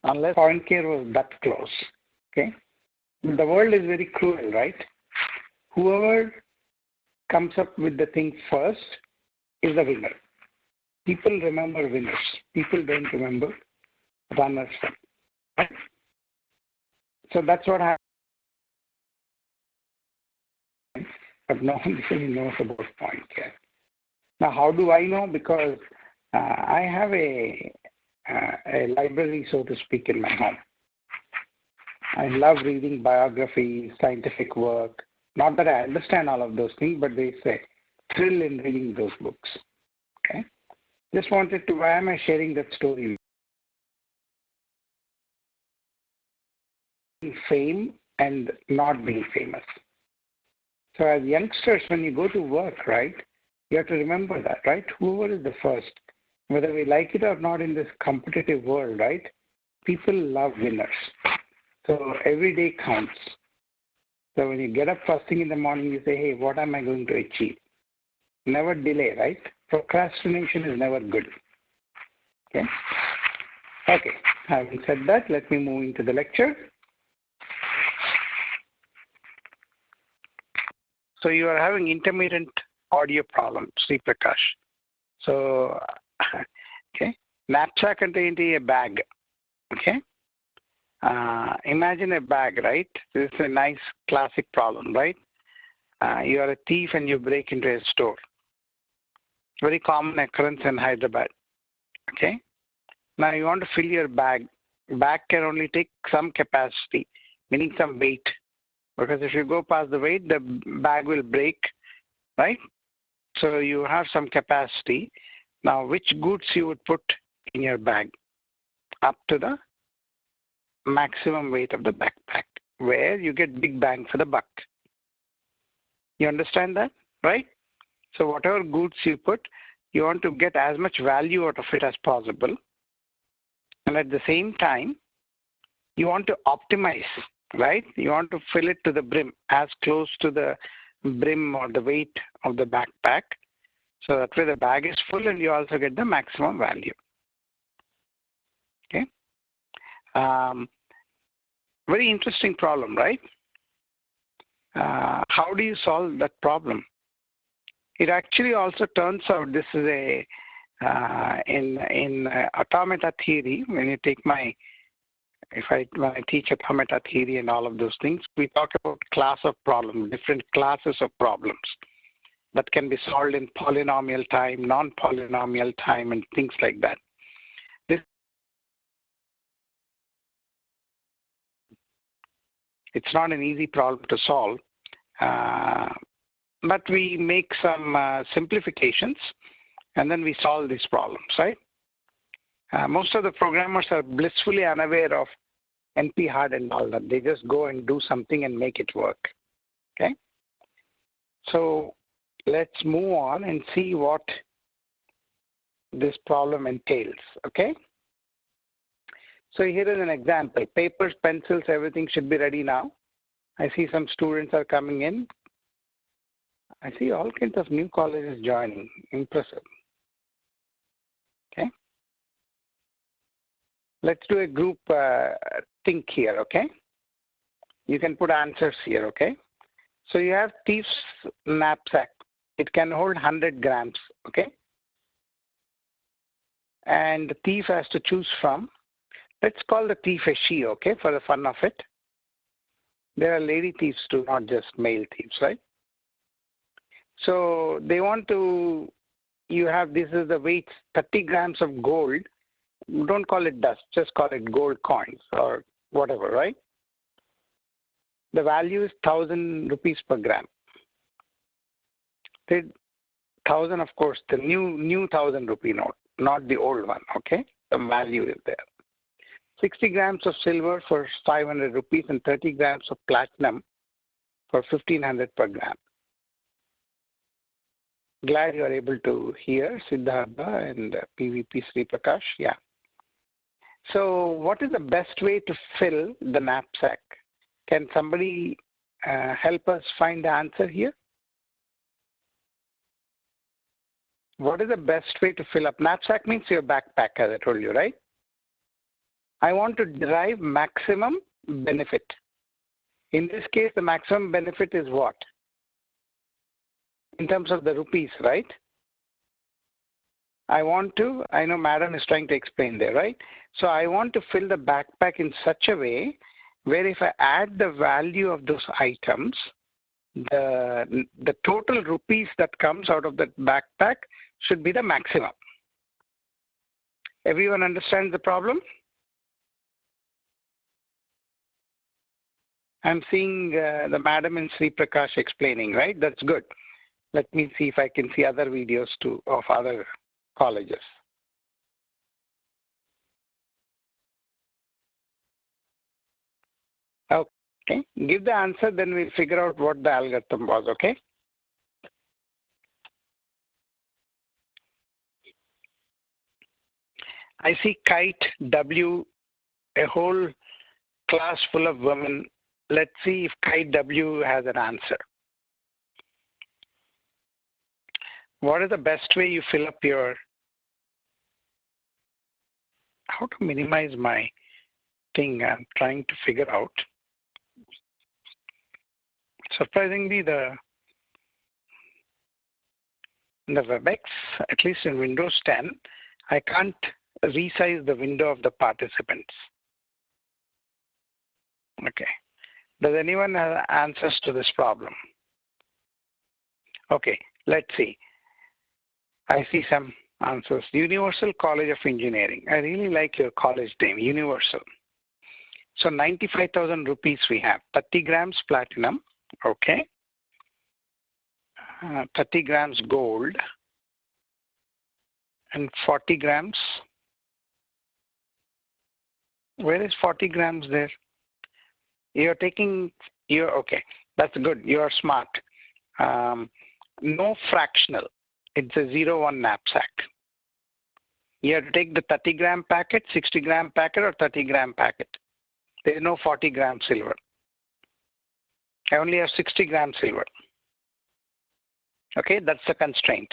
unless point care was that close. Okay? The world is very cruel, right? Whoever comes up with the thing first is the winner. People remember winners. People don't remember runners. Right? So that's what happens. But no one really knows about point care. Now, how do I know? Because I have a library, so to speak, in my home. I love reading biographies, scientific work. Not that I understand all of those things, but there's a thrill in reading those books. Okay. Just wanted to, why am I sharing that story? Fame and not being famous. So as youngsters, when you go to work, right, you have to remember that, right? Whoever is the first, whether we like it or not in this competitive world, right? People love winners. So every day counts. So when you get up first thing in the morning, you say, hey, what am I going to achieve? Never delay, right? Procrastination is never good. Okay? Okay. Having said that, let me move into the lecture. So you are having intermittent audio problems, Sri Prakash. So, okay. Knapsack contains a bag. Okay. Imagine a bag, right? This is a nice classic problem, right? You are a thief and you break into a store. Very common occurrence in Hyderabad. Okay. Now you want to fill your bag. Bag can only take some capacity, meaning some weight. Because if you go past the weight, the bag will break, right? So you have some capacity. Now, which goods you would put in your bag up to the maximum weight of the backpack, where you get big bang for the buck. You understand that, right? So whatever goods you put, you want to get as much value out of it as possible. And at the same time, you want to optimize, right? You want to fill it to the brim, as close to the brim or the weight of the backpack. So that way the bag is full and you also get the maximum value. Okay. Very interesting problem, right? How do you solve that problem? It actually also turns out this is a, in automata theory, when you take my, when I teach automata theory and all of those things, we talk about class of problems, different classes of problems that can be solved in polynomial time, non-polynomial time, and things like that. It's not an easy problem to solve, but we make some simplifications and then we solve these problems, right? Most of the programmers are blissfully unaware of NP-hard and all that. They just go and do something and make it work, okay? So let's move on and see what this problem entails, okay? So here is an example. Papers, pencils, everything should be ready now. I see some students are coming in. I see all kinds of new colleges joining. Impressive. Okay. Let's do a group think here, okay? You can put answers here, okay? So you have thief's knapsack. It can hold 100 grams, okay? And the thief has to choose from. Let's call the thief a she, okay, for the fun of it. There are lady thieves too, not just male thieves, right? So they want to, you have, this is the weight, 30 grams of gold. Don't call it dust, just call it gold coins or whatever, right? The value is 1,000 rupees per gram. 1,000, of course, the new 1,000 rupee note, not the old one, okay? The value is there. 60 grams of silver for 500 rupees and 30 grams of platinum for 1,500 per gram. Glad you are able to hear Siddhartha and PVP Sri Prakash. Yeah. So what is the best way to fill the knapsack? Can somebody help us find the answer here? What is the best way to fill up? Knapsack means your backpack, as I told you, right? I want to derive maximum benefit. In this case, the maximum benefit is what? In terms of the rupees, right? I know madam is trying to explain there, right? So I want to fill the backpack in such a way where if I add the value of those items, the total rupees that comes out of that backpack should be the maximum. Everyone understands the problem? I'm seeing the madam and Sri Prakash explaining, right? That's good. Let me see if I can see other videos too of other colleges. Okay, give the answer, then we'll figure out what the algorithm was, okay? I see Kite, W, a whole class full of women. Let's see if Kite W has an answer. What is the best way you fill up your, how to minimize my thing I'm trying to figure out. Surprisingly, in the WebEx, at least in Windows 10, I can't resize the window of the participants. Okay. Does anyone have answers to this problem? Okay, let's see. I see some answers. Universal College of Engineering. I really like your college name, Universal. So 95,000 rupees we have. 30 grams platinum, okay. 30 grams gold. And 40 grams. Where is 40 grams there? You're taking, okay, that's good. You're smart. No fractional. It's a 0-1 knapsack. You have to take the 30 gram packet, 60 gram packet, or 30 gram packet. There is no 40 gram silver. I only have 60 gram silver. Okay, that's the constraint.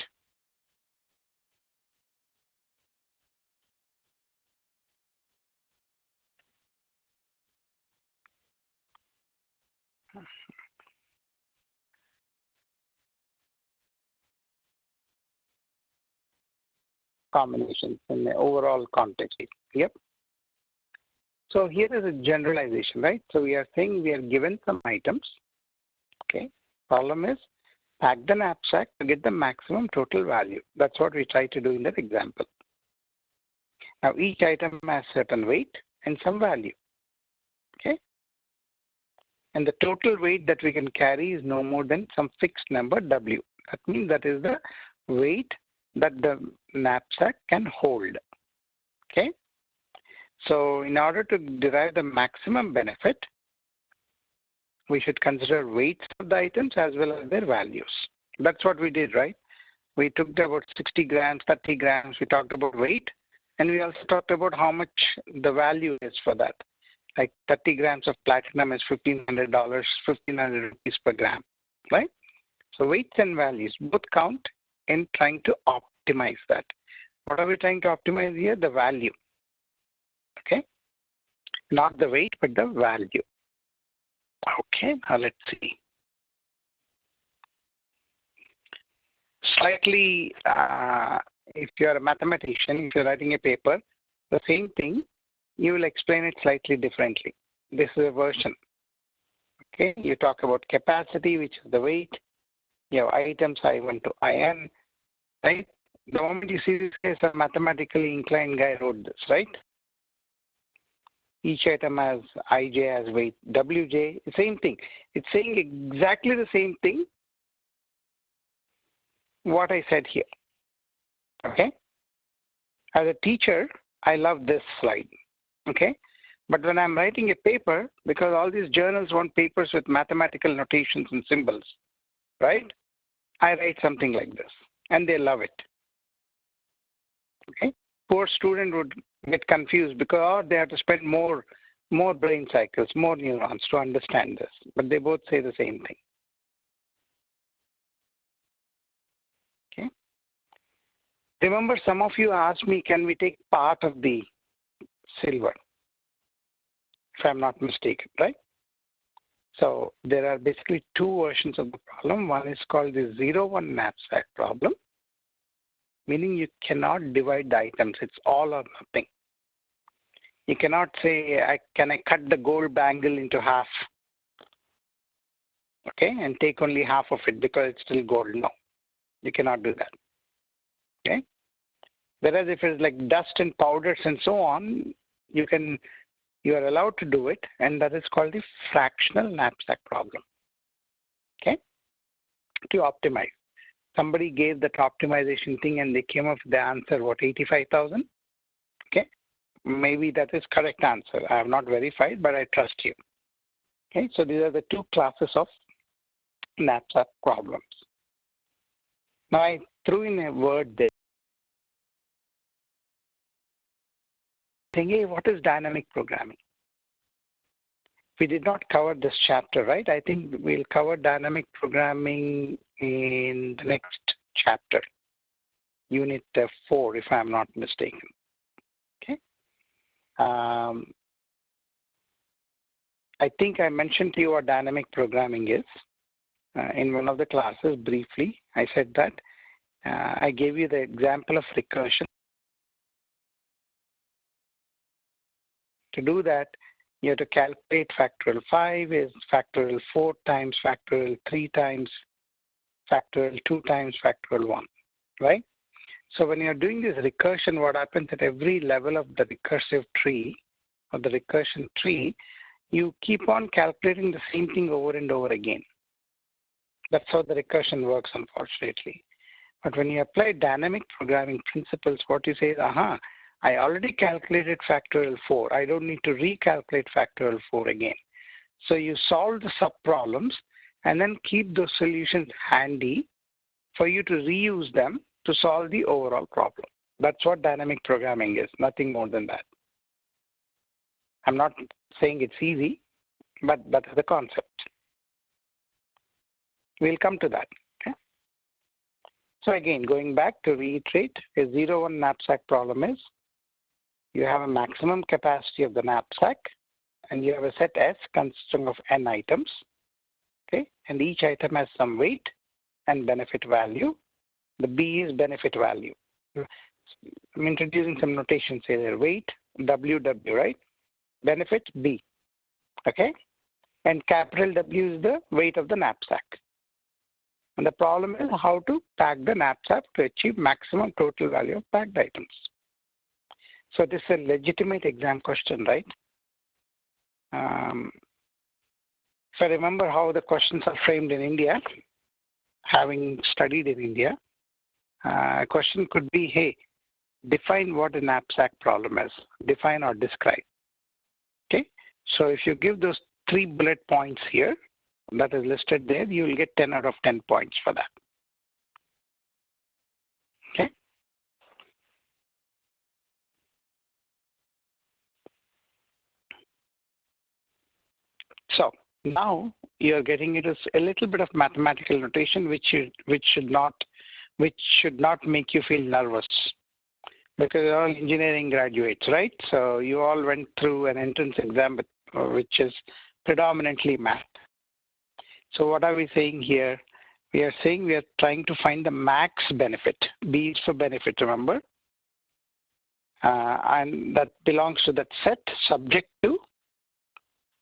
Combinations in the overall context. Yep. So here is a generalization, right? So we are saying we are given some items. Okay. Problem is pack the knapsack to get the maximum total value. That's what we try to do in that example. Now each item has certain weight and some value. Okay. And the total weight that we can carry is no more than some fixed number W. That means that is the weight that the knapsack can hold. Okay. So in order to derive the maximum benefit, we should consider weights of the items as well as their values. That's what we did, right? We took about 60 grams, 30 grams, we talked about weight, and we also talked about how much the value is for that. Like 30 grams of platinum is $1,500, 1,500 rupees per gram, right? So weights and values both count in trying to optimize that. What are we trying to optimize here? The value. Okay, not the weight, but the value. Okay, now let's see. Slightly, if you're a mathematician, if you're writing a paper, the same thing, you will explain it slightly differently. This is a version. Okay, you talk about capacity, which is the weight. You have items I1 to IN, right? The moment you see this case, a mathematically inclined guy wrote this, right? Each item has Ij as weight, Wj, same thing. It's saying exactly the same thing what I said here. Okay? As a teacher, I love this slide. Okay? But when I'm writing a paper, because all these journals want papers with mathematical notations and symbols, right? I write something like this, and they love it. Okay? Poor student would get confused because they have to spend more brain cycles, more neurons to understand this. But they both say the same thing. Okay. Remember, some of you asked me, can we take part of the silver? if I'm not mistaken, right? So there are basically two versions of the problem. One is called the 0-1 knapsack problem, meaning you cannot divide the items. It's all or nothing. You cannot say, can I cut the gold bangle into half, okay, and take only half of it because it's still gold. No, you cannot do that, okay? Whereas if it's like dust and powders and so on, you are allowed to do it, and that is called the fractional knapsack problem, okay, to optimize. Somebody gave that optimization thing and they came up with the answer, what, 85,000? Okay, maybe that is correct answer. I have not verified, but I trust you. Okay, so these are the two classes of knapsack problems. Now I threw in a word there. Saying, hey, what is dynamic programming? We did not cover this chapter, right? I think we'll cover dynamic programming in the next chapter, unit 4, if I'm not mistaken. Okay. I think I mentioned to you what dynamic programming is in one of the classes briefly. I said that I gave you the example of recursion. To do that, you have to calculate factorial 5 is factorial 4 times factorial 3 times factorial 2 times factorial 1, right? So when you're doing this recursion, what happens at every level of the recursive tree, or the recursion tree, you keep on calculating the same thing over and over again. That's how the recursion works, unfortunately. But when you apply dynamic programming principles, what you say is, I already calculated factorial 4. I don't need to recalculate factorial 4 again. So you solve the sub-problems and then keep those solutions handy for you to reuse them to solve the overall problem. That's what dynamic programming is, nothing more than that. I'm not saying it's easy, but that's the concept. We'll come to that. Okay? So again, going back to reiterate, a 0-1 knapsack problem is you have a maximum capacity of the knapsack and you have a set S consisting of n items, okay? And each item has some weight and benefit value. The B is benefit value. I'm introducing some notation, say there, weight, WW, right? Benefit, B, okay? And capital W is the weight of the knapsack. And the problem is how to pack the knapsack to achieve maximum total value of packed items. So this is a legitimate exam question, right? If I remember how the questions are framed in India, having studied in India, a question could be, hey, define what a knapsack problem is. Define or describe. Okay? So if you give those 3 bullet points here, that is listed there, you will get 10 out of 10 points for that. Okay? So now you're getting into a little bit of mathematical notation, which should not make you feel nervous, because you're all engineering graduates, right? So you all went through an entrance exam which is predominantly math. So what are we saying here? We are saying we are trying to find the max benefit. B is for benefit, remember? And that belongs to that set subject to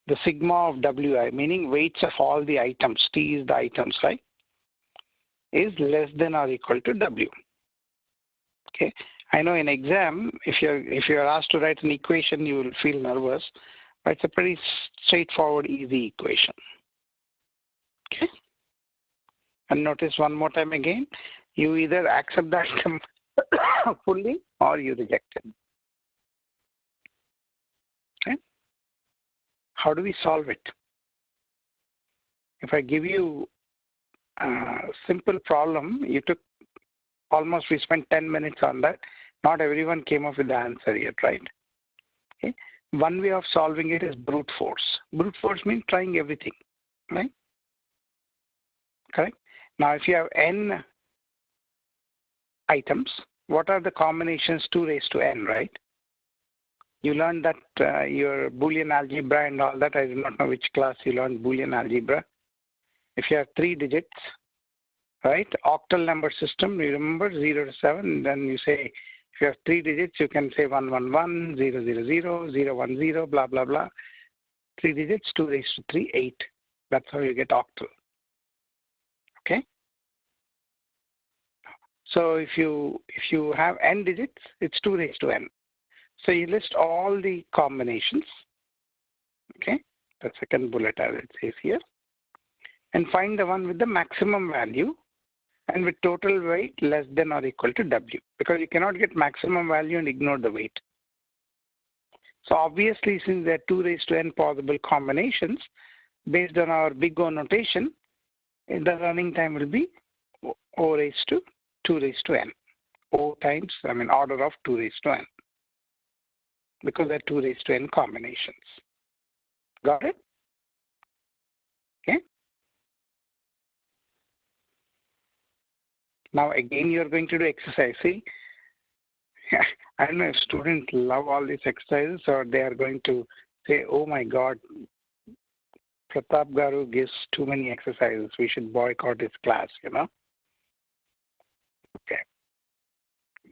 the sigma of WI, meaning weights of all the items. T is the items, right? Is less than or equal to W. Okay. I know in exam, if you're asked to write an equation, you will feel nervous, but it's a pretty straightforward, easy equation. Okay. And notice one more time again, you either accept that fully or you reject it. Okay. How do we solve it? If I give you a simple problem, we spent 10 minutes on that. Not everyone came up with the answer yet, right? Okay. One way of solving it is brute force. Brute force means trying everything, right? Correct? Now, if you have n items, what are the combinations 2 raised to n, right? You learned that your Boolean algebra and all that. I do not know which class you learned Boolean algebra. If you have 3 digits, right? Octal number system, you remember 0 to 7, then you say, if you have 3 digits, you can say 111, 000, 010, blah, blah, blah. 3 digits, 2 raised to 3, 8. That's how you get octal. Okay? So if you have n digits, it's 2 raised to n. So you list all the combinations. Okay? The second bullet as it says here. And find the one with the maximum value and with total weight less than or equal to W, because you cannot get maximum value and ignore the weight. So obviously, since there are 2 raised to n possible combinations, based on our big O notation, the running time will be O raised to 2 raised to n. O times, order of 2 raised to n. Because there are 2 raised to n combinations. Got it? Okay. Now again, you're going to do exercise. See, I don't know if students love all these exercises or they are going to say, oh my God, Pratap Garu gives too many exercises. We should boycott his class, Okay.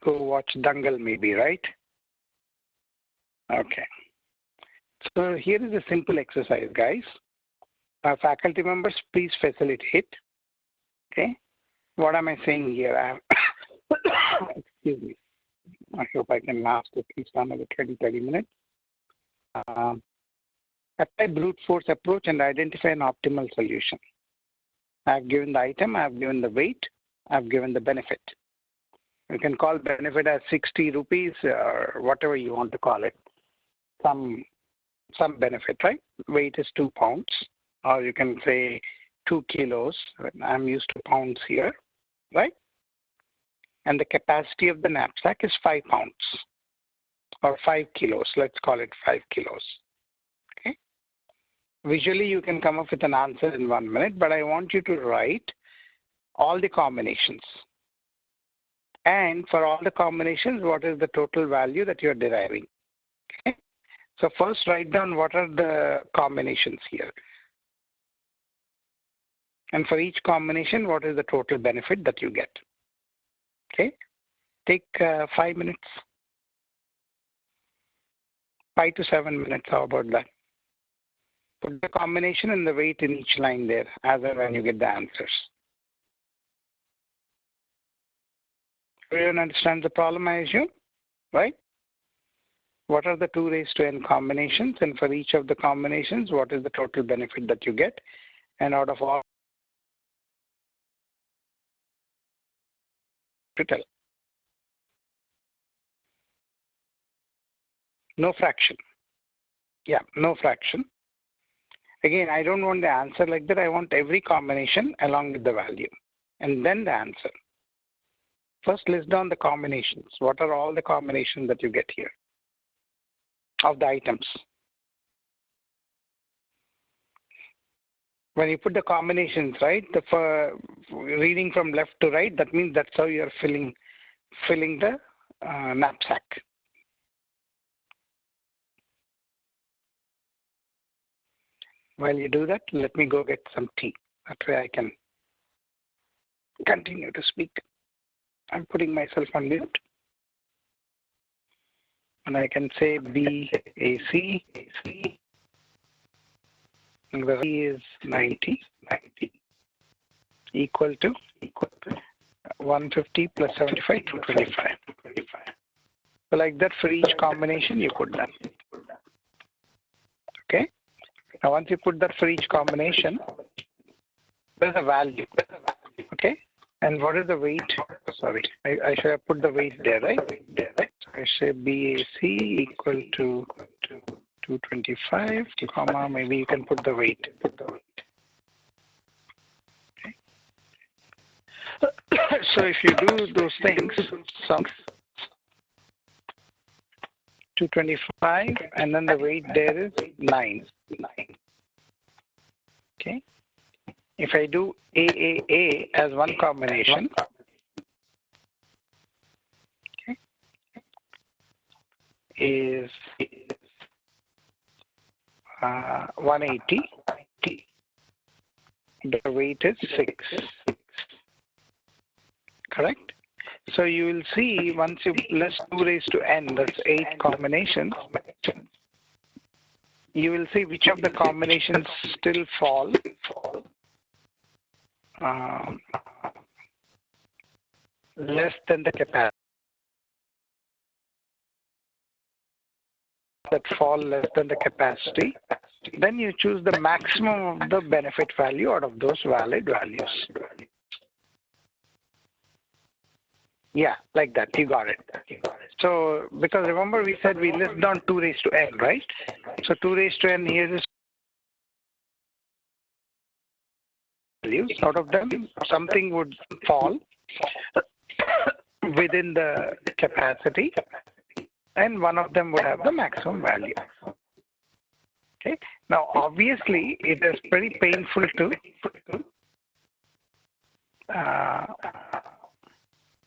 Go watch Dangal maybe, right? Okay. So here is a simple exercise, guys. Faculty members, please facilitate. Okay. What am I saying here? Excuse me. I hope I can last at least another 20-30 minutes. Apply brute force approach and identify an optimal solution. I've given the item, I've given the weight, I've given the benefit. You can call benefit as 60 rupees or whatever you want to call it. Some benefit, right? Weight is 2 pounds, or you can say 2 kilos. I'm used to pounds here, right? And the capacity of the knapsack is 5 pounds or 5 kilos. Let's call it 5 kilos. Okay. Visually, you can come up with an answer in 1 minute, but I want you to write all the combinations. And for all the combinations, what is the total value that you're deriving? Okay. So first write down what are the combinations here. And for each combination, what is the total benefit that you get? Okay. Take 5 minutes. 5 to 7 minutes, how about that? Put the combination and the weight in each line there as and when you get the answers. Everyone understands the problem, I assume, right? What are the 2 raised to n combinations? And for each of the combinations, what is the total benefit that you get? And out of all, to tell. No fraction. Yeah, no fraction. Again, I don't want the answer like that. I want every combination along with the value. And then the answer. First, list down the combinations. What are all the combinations that you get here of the items? When you put the combinations, right, reading from left to right, that means that's how you're filling the knapsack. While you do that, let me go get some tea. That way I can continue to speak. I'm putting myself on mute. And I can say BAC. And the V is 90 equal to 150 plus 75, 225. So like that for each combination, you put that. Okay. Now once you put that for each combination, there's a value. Okay. And what is the weight? Sorry, I should have put the weight there, right? So I say BAC equal to 225, comma, maybe you can put the weight. Okay. So if you do those things, sum 225, and then the weight there is 9. Okay. If I do AAA as one combination, okay, is 180. The weight is 6. Correct? So you will see once you list 2 raised to n, that's 8 combinations. You will see which of the combinations still fall less than the capacity. That fall less than the capacity. Then you choose the maximum of the benefit value out of those valid values. Yeah, like that. You got it. So, because remember we said we list down 2 raised to n, right? So 2 raised to n here is values. Out of them, something would fall within the capacity, and one of them would have the maximum value. Okay. Now, obviously, it is pretty painful to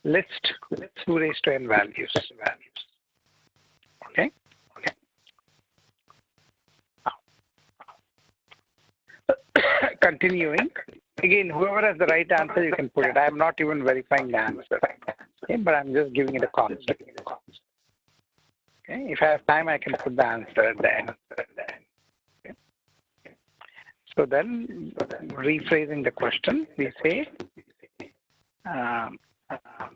list 2 raised to n values. Okay. Continuing. Again, whoever has the right answer, you can put it. I am not even verifying the answer. Okay, but I'm just giving it a concept. Okay. If I have time, I can put the answer at the end. Okay. So then, rephrasing the question, we say,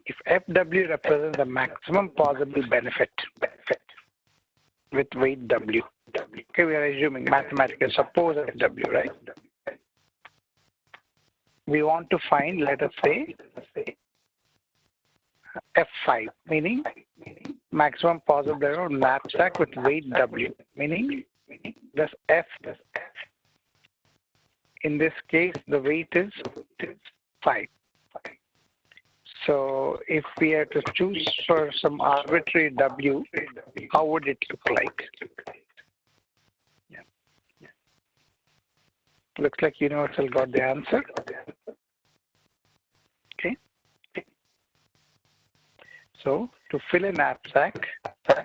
if FW represents the maximum possible benefit with weight W. Okay, we are assuming mathematical. Suppose FW, right? We want to find, let us say, F5, meaning maximum possible benefit of knapsack with weight W, meaning this F. In this case, the weight is 5. So if we had to choose for some arbitrary W, how would it look like? Yeah. Looks like Universal got the answer. Okay. So to fill a knapsack,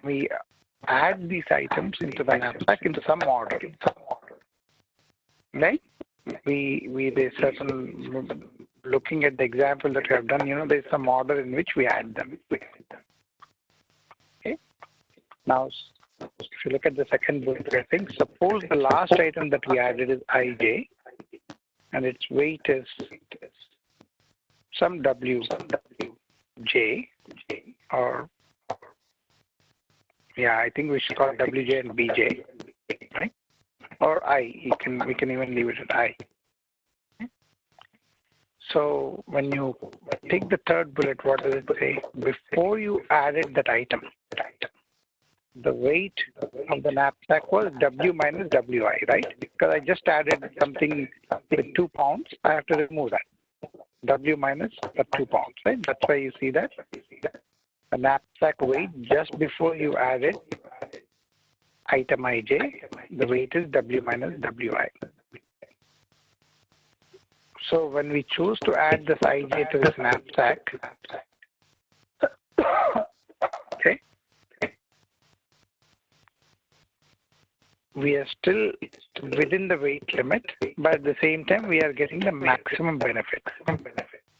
we add these items into the knapsack in some order. Right? There's certain, looking at the example that we have done, there's some order in which we add them. Okay. Now, if you look at the second bullet, I think, suppose the last item that we added is IJ, and its weight is some WJ, or, yeah, I think we should call it WJ and BJ, right? Or I, we can even leave it at I. So when you take the third bullet, what does it say? Before you added that item, the weight of the knapsack was W minus WI, right? Because I just added something with 2 pounds, I have to remove that. W minus the 2 pounds, right? That's why you see that. The knapsack weight just before you added item IJ, the weight is W minus WI. So when we choose to add this IJ to this knapsack, okay, we are still within the weight limit, but at the same time, we are getting the maximum benefit.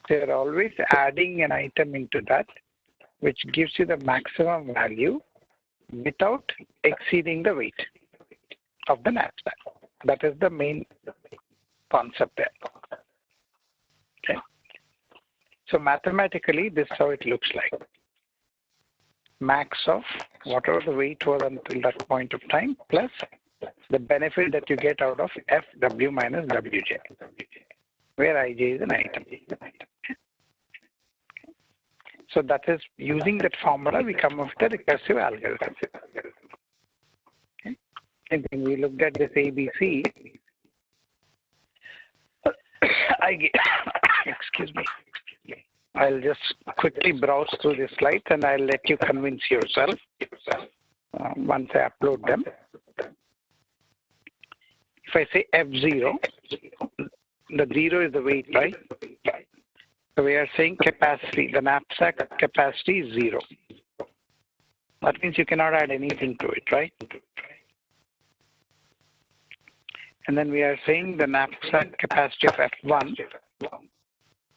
They are always adding an item into that, which gives you the maximum value without exceeding the weight of the knapsack. That is the main concept there. Okay. So mathematically, this is how it looks like. Max of whatever the weight was until that point of time, plus the benefit that you get out of FW minus WJ, where IJ is an item. So that is, using that formula, we come up with a recursive algorithm. Okay. And when we looked at this ABC, excuse me, I'll just quickly browse through the slides and I'll let you convince yourself once I upload them. If I say F0, the 0 is the weight, right? So we are saying capacity, the knapsack capacity is 0. That means you cannot add anything to it, right? And then we are saying the knapsack capacity of F1.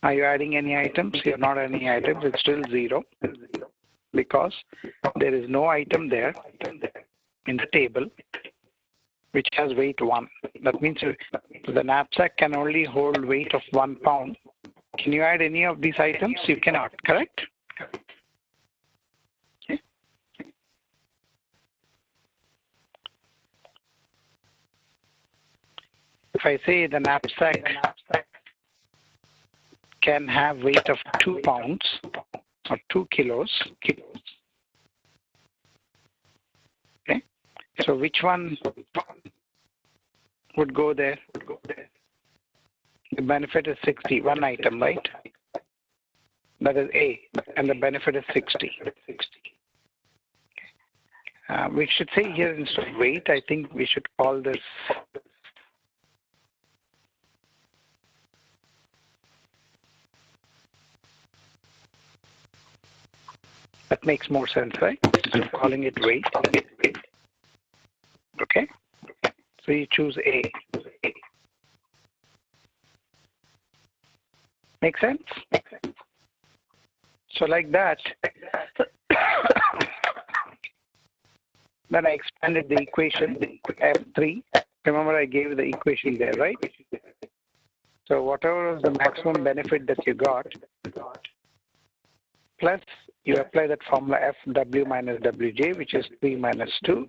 Are you adding any items? You're not adding any items. It's still 0 because there is no item there in the table which has weight 1. That means the knapsack can only hold weight of 1 pound. Can you add any of these items? You cannot, correct? Okay. If I say the knapsack can have weight of 2 pounds or 2 kilos, okay, so which one would go there? The benefit is 60, one item, right? That is A, and the benefit is 60. We should say here instead of weight, I think we should call this that makes more sense, right? Instead of calling it weight. Okay? So you choose A. Make sense? So like that, then I expanded the equation, F3. Remember I gave the equation there, right? So whatever was the maximum benefit that you got, plus you apply that formula FW minus WJ, which is 3 minus 2.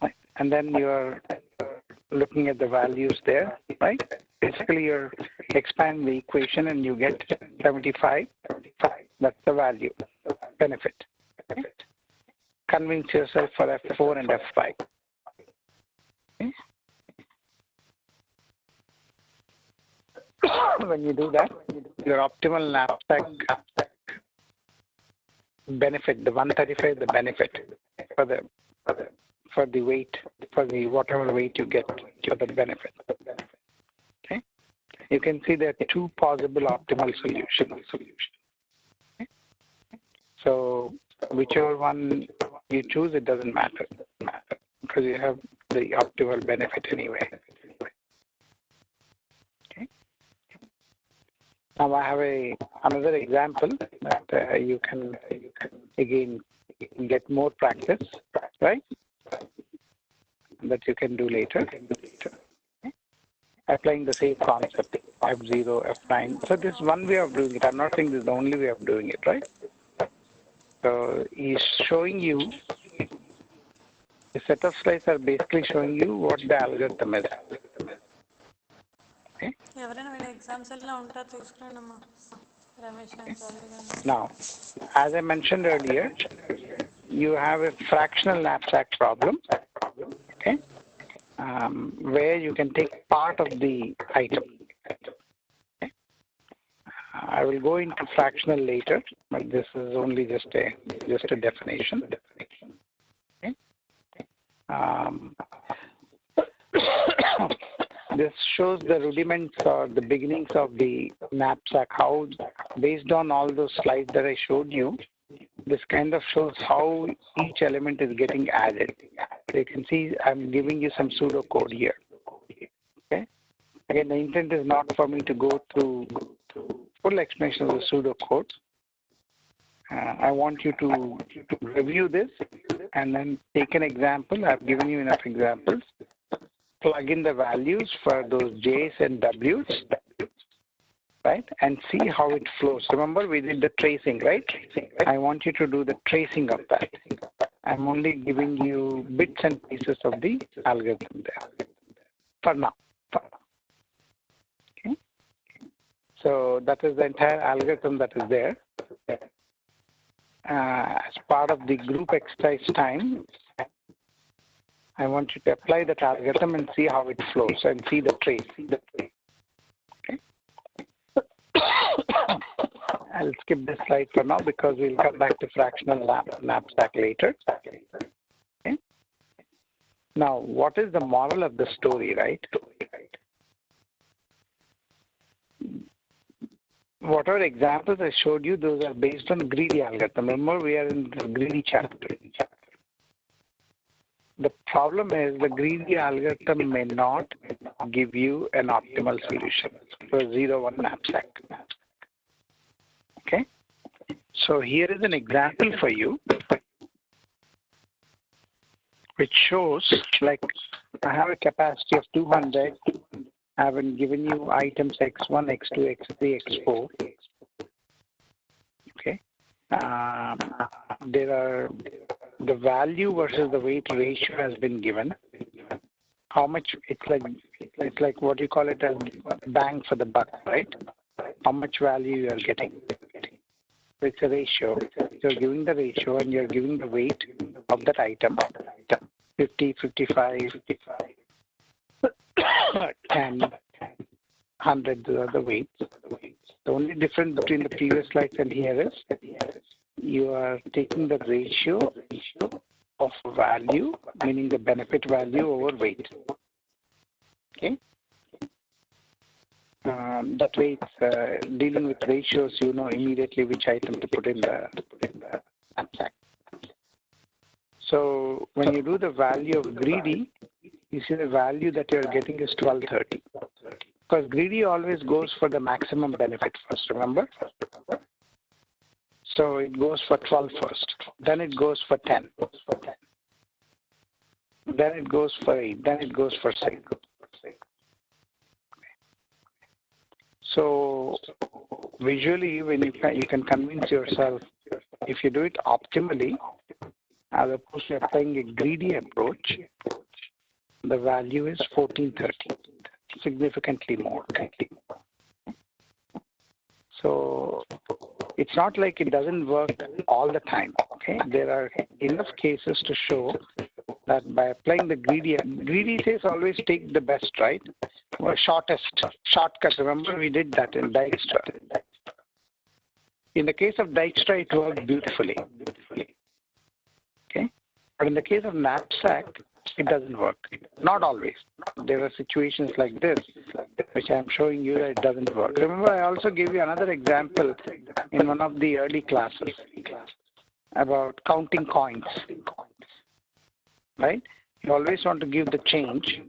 Right? And then you're looking at the values there, right? Basically, you're expanding the equation and you get 75. That's the value, benefit. Okay? Convince yourself for F4 and F5. Okay? When you do that, your optimal knapsack benefit, the 135, the benefit for the weight, for the whatever weight you get for the benefit. Okay, you can see there are 2 possible optimal solutions. Okay? So whichever one you choose, it doesn't matter because you have the optimal benefit anyway. Okay. Now I have another example that you can again get more practice, right? That you can do later. Okay. Applying the same concept, F0, F9. So this is one way of doing it. I'm not saying this is the only way of doing it, right? So he's showing you, the set of slides are basically showing you what the algorithm is. Okay? Now, as I mentioned earlier, you have a fractional knapsack problem, okay, where you can take part of the item. Okay? I will go into fractional later, but this is only just a definition. Okay? This shows the rudiments or the beginnings of the knapsack, how based on all those slides that I showed you, this kind of shows how each element is getting added. So you can see I'm giving you some pseudocode here. Okay. Again, the intent is not for me to go through full explanation of the pseudocode. I want you to review this and then take an example. I've given you enough examples. Plug in the values for those J's and W's, right? And see how it flows. Remember, we did the tracing, right? I want you to do the tracing of that. I'm only giving you bits and pieces of the algorithm there for now. Okay. So that is the entire algorithm that is there. As part of the group exercise time, I want you to apply that algorithm and see how it flows and see the trace. Okay. I'll skip this slide for now because we'll come back to fractional knapsack later. Okay. Now, what is the moral of the story, right? whatever examples I showed you, those are based on greedy algorithm. Remember, we are in the greedy chapter. The problem is the greedy algorithm may not give you an optimal solution for 0-1 knapsack. Okay? So here is an example for you which shows, like, I have a capacity of 200. I have given you items X1, X2, X3, X4. Okay. There are the value versus the weight ratio has been given. How much it's like what you call it as bang for the buck, right? How much value you are getting. It's a ratio. You're giving the ratio and you're giving the weight of that item. 50, 55, 10, 100, those are the weights. The only difference between the previous slides and here is you are taking the ratio of value, meaning the benefit value over weight. Okay. That way, it's dealing with ratios. You know immediately which item to put in the knapsack. So when you do the value of greedy, you see the value that you're getting is 1230. Because greedy always goes for the maximum benefit first. Remember? So it goes for 12 first. Then it goes for 10. Then it goes for 8. Then it goes for 6. So visually, when you can convince yourself, if you do it optimally, as opposed to applying a greedy approach, the value is 1430, significantly more. So it's not like it doesn't work all the time. Okay, there are enough cases to show that by applying the greedy says always take the best, right? Or shortest shortcut. Remember, we did that in Dijkstra. In the case of Dijkstra, it worked beautifully. Okay, but in the case of knapsack, it doesn't work. Not always. There are situations like this, which I'm showing you that it doesn't work. Remember, I also gave you another example in one of the early classes about counting coins. Right? You always want to give the change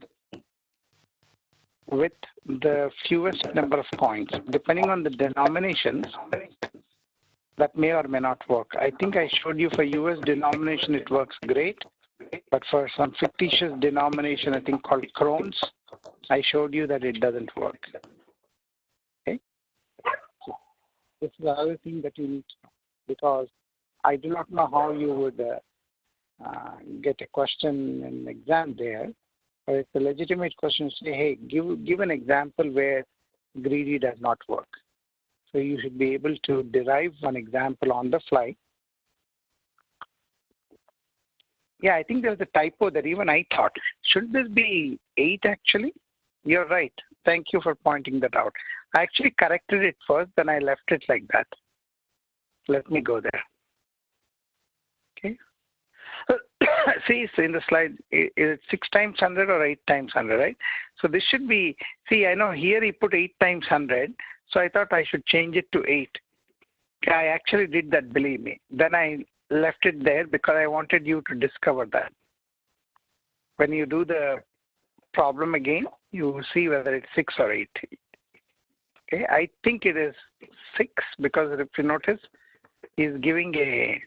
with the fewest number of coins. Depending on the denominations, that may or may not work. I think I showed you for US denomination it works great, but for some fictitious denomination, I think called crowns, I showed you that it doesn't work. Okay? So this is the other thing that you need to know, because I do not know how you would get a question in the exam there, but it's a legitimate question to say, hey, give an example where greedy does not work. So you should be able to derive one example on the fly. Yeah, I think there's a typo that even I thought. Should this be 8 actually? You're right. Thank you for pointing that out. I actually corrected it first, then I left it like that. Let me go there. Okay. See, so in the slide, is it 6 times 100 or 8 times 100, right? So this should be, see, I know here he put 8 times 100, so I thought I should change it to 8. I actually did that, believe me. Then I left it there because I wanted you to discover that. When you do the problem again, you will see whether it's 6 or 8. Okay, I think it is 6 because if you notice, he's giving a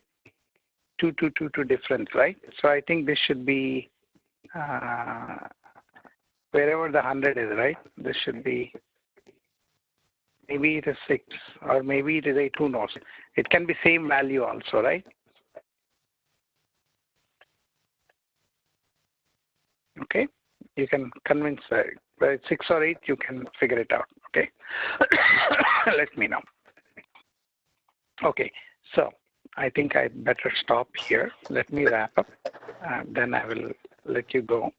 2, 2, 2, 2 difference, right? So I think this should be wherever the 100 is, right? This should be, maybe it is 6 or maybe it is 8, who knows? It can be same value also, right? Okay, you can convince whether it's 6 or 8, you can figure it out, okay? Let me know. Okay, so I think I better stop here. Let me wrap up, then I will let you go.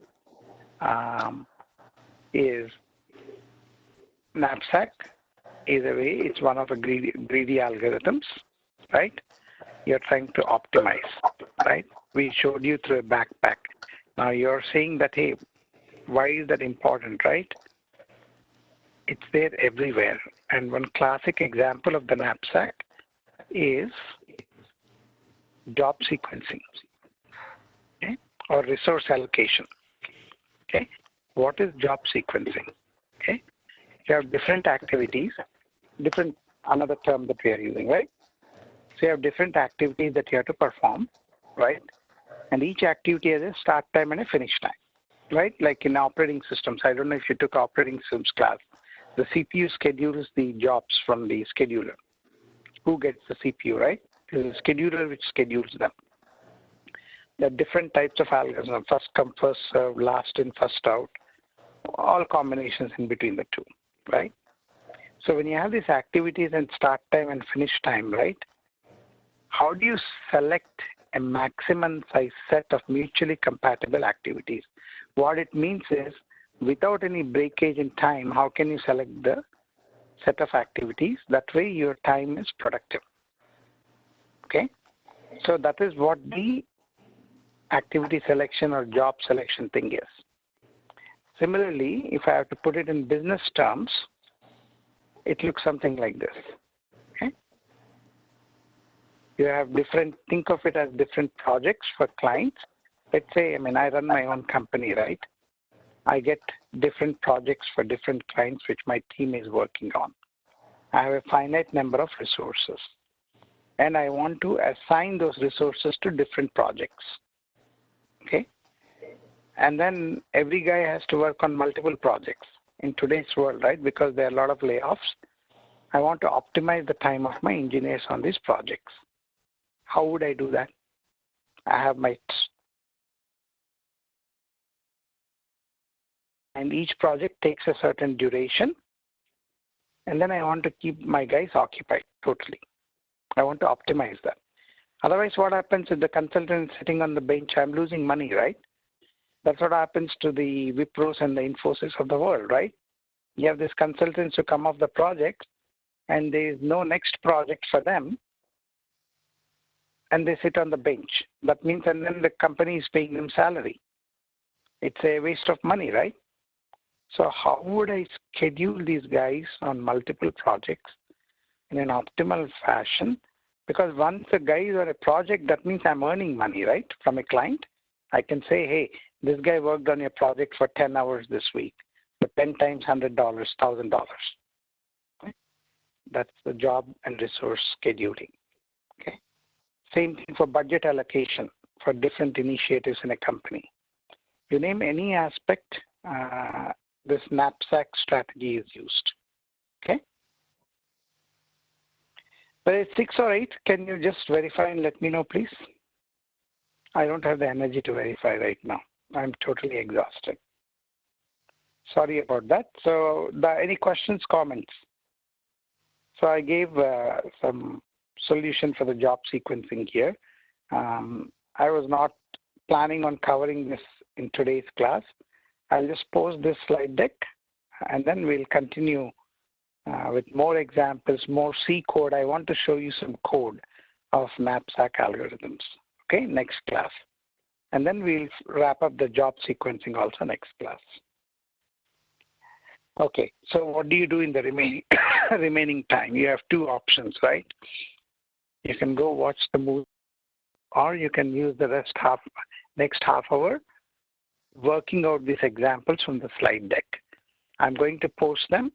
Is knapsack is a way, it's one of the greedy algorithms, right? You're trying to optimize, right? We showed you through a backpack. Now you're saying that, hey, why is that important, right? It's there everywhere. And one classic example of the knapsack is job sequencing, okay, or resource allocation. Okay, what is job sequencing? Okay, you have different activities, different another term that we are using, right? So you have different activities that you have to perform, right? And each activity has a start time and a finish time, right? Like in operating systems, I don't know if you took operating systems class. The CPU schedules the jobs from the scheduler. Who gets the CPU, right? It is the scheduler which schedules them. There are different types of algorithms, first come, first serve, last in, first out, all combinations in between the two, right? So when you have these activities and start time and finish time, right? How do you select a maximum size set of mutually compatible activities? What it means is, without any breakage in time, how can you select the set of activities? That way your time is productive. Okay? So that is what the activity selection or job selection thing is. Similarly, if I have to put it in business terms, it looks something like this. Okay? You have different, think of it as different projects for clients. Let's say, I run my own company, right? I get different projects for different clients which my team is working on. I have a finite number of resources, and I want to assign those resources to different projects. Okay? And then every guy has to work on multiple projects in today's world, right? Because there are a lot of layoffs. I want to optimize the time of my engineers on these projects. How would I do that? I have my, and each project takes a certain duration, and then I want to keep my guys occupied totally. I want to optimize that. Otherwise, what happens if the consultant is sitting on the bench? I'm losing money, right? That's what happens to the Wipros and the Infosys of the world, right? You have these consultants who come off the project, and there is no next project for them, and they sit on the bench. That means, and then the company is paying them salary. It's a waste of money, right? So how would I schedule these guys on multiple projects in an optimal fashion? Because once a guy is on a project, that means I'm earning money, right, from a client. I can say, hey, this guy worked on your project for 10 hours this week, for 10 times $100, $1,000. Okay? That's the job and resource scheduling. Okay? Same thing for budget allocation for different initiatives in a company. You name any aspect, this knapsack strategy is used. Okay? But it's 6 or 8. Can you just verify and let me know, please? I don't have the energy to verify right now. I'm totally exhausted. Sorry about that. So any questions, comments? So I gave some solution for the job sequencing here. I was not planning on covering this in today's class. I'll just post this slide deck, and then we'll continue with more examples, more C code. I want to show you some code of knapsack algorithms, okay, next class. And then we'll wrap up the job sequencing also next class. Okay, so what do you do in the remaining time? You have two options, right? You can go watch the movie, or you can use the next half hour working out these examples from the slide deck. I'm going to post them